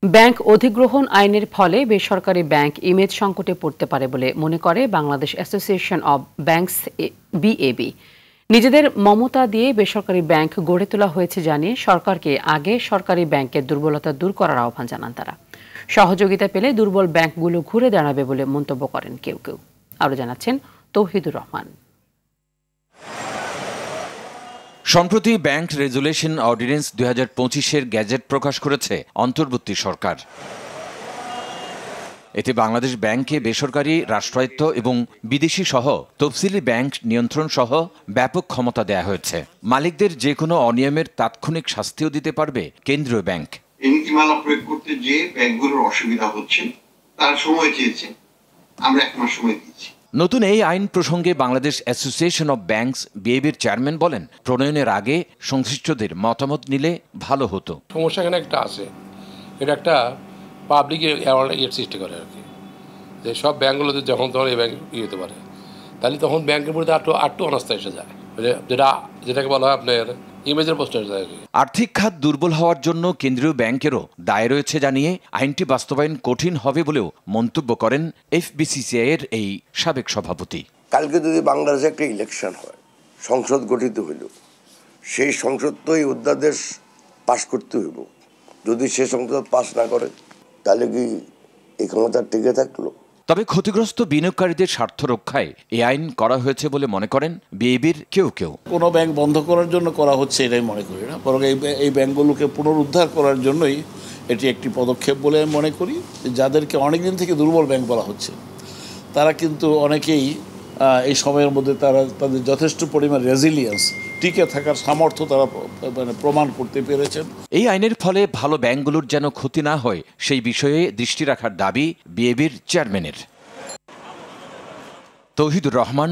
Bank অধিগ্রহণ আইনের ফলে বেসরকারি ব্যাংক ইমেজ সংকটে পড়তে পারে বলে মনে করে বাংলাদেশ অ্যাসোসিয়েশন অব ব্যাংকস বিএবি। নিজেদের মমতা দিয়ে বেসরকারি ব্যাংক গড়ে তোলা হয়েছে জানিয়ে সরকারকে আগে সরকারি ব্যাংকের দুর্বলতা দূর করার আহ্বান জানান তারা। সহযোগিতা পেলে দুর্বল ব্যাংকগুলো ঘুরে দাঁড়াবে বলে মন্তব্য করেন কেউ কেউ। আরও জানাচ্ছেন তৌহিদুর রহমান। সম্প্রতি ব্যাংক রেজুলেশন অর্ডিন্যান্স 2025-এর গ্যাজেট প্রকাশ করেছে অন্তর্বর্তী সরকার। এতে বাংলাদেশ ব্যাংকে বেসরকারি, রাষ্ট্রায়ত্ত এবং বিদেশি সহ তফসিলি ব্যাংক নিয়ন্ত্রণ সহ ব্যাপক ক্ষমতা দেয়া হয়েছে। মালিকদের যে কোনো অনিয়মের তাৎক্ষণিক শাস্তিও দিতে পারবে কেন্দ্রীয় ব্যাংক। এই নীতিমালা প্রয়োগ করতে যে ব্যাংকগুলোর অসুবিধা হচ্ছে তার সময় চেয়েছে, আমরা 1 মাস সময় দিয়েছি। নতুন এই আইন প্রসঙ্গে বাংলাদেশ অ্যাসোসিয়েশন অব ব্যাংকস বিএবির চেয়ারম্যান বলেন, প্রণয়নের আগে সংশ্লিষ্টদের মতামত নিলে ভালো হতো। সমস্যা এখানে একটা আছে, এটা একটা পাবলিক অ্যাওয়ারনেস সৃষ্টি করে আর কি, যে সব ব্যাংকগুলোতে যখন তখন এই ব্যাংক হতে পারে, তাহলে তখন ব্যাংকের প্রতি আটটু অনাস্থা এসে যায়, যেটাকে বলা হয় আপনার ইমেজের পোস্ট এসে যায়। আর্থিক খাত দুর্বল হওয়ার জন্য কেন্দ্রীয় ব্যাংকেরও দায় রয়েছে জানিয়ে আইনটি বাস্তবায়ন কঠিন হবে বলেও মন্তব্য করেন এফবিসিসিআই এর এই সাবেক সভাপতি। কালকে যদি বাংলাদেশে একটা ইলেকশন হয়, সংসদ গঠিত হইল, সেই সংসদ তো এই অধ্যাদেশ পাশ করতে হইব। যদি সে সংসদ পাশ না করে তাহলে কি এই ক্ষমতা টিকে থাকলো? তবে ক্ষতিগ্রস্ত বিনিয়োগকারীদের স্বার্থ রক্ষায় এই আইন করা হয়েছে বলে মনে করেন বিএবির কেউ কেউ। কোনো ব্যাংক বন্ধ করার জন্য করা হচ্ছে এটাই মনে করি না, বরং এই ব্যাংকগুলোকে পুনরুদ্ধার করার জন্যই এটি একটি পদক্ষেপ বলে আমি মনে করি। যাদেরকে অনেকদিন থেকে দুর্বল ব্যাংক বলা হচ্ছে, তারা কিন্তু অনেকেই এই সময়ের মধ্যে তাদের যথেষ্ট পরিমাণ রেজিলিয়েন্স, টিকে থাকার সামর্থ্য তারা প্রমাণ করতে পেরেছেন। এই আইনের ফলে ভালো ব্যাংকগুলোর যেন ক্ষতি না হয় সেই বিষয়ে দৃষ্টি রাখার দাবি বিএবির চেয়ারম্যানের। তৌহিদুর রহমান,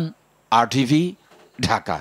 RTV, ঢাকা।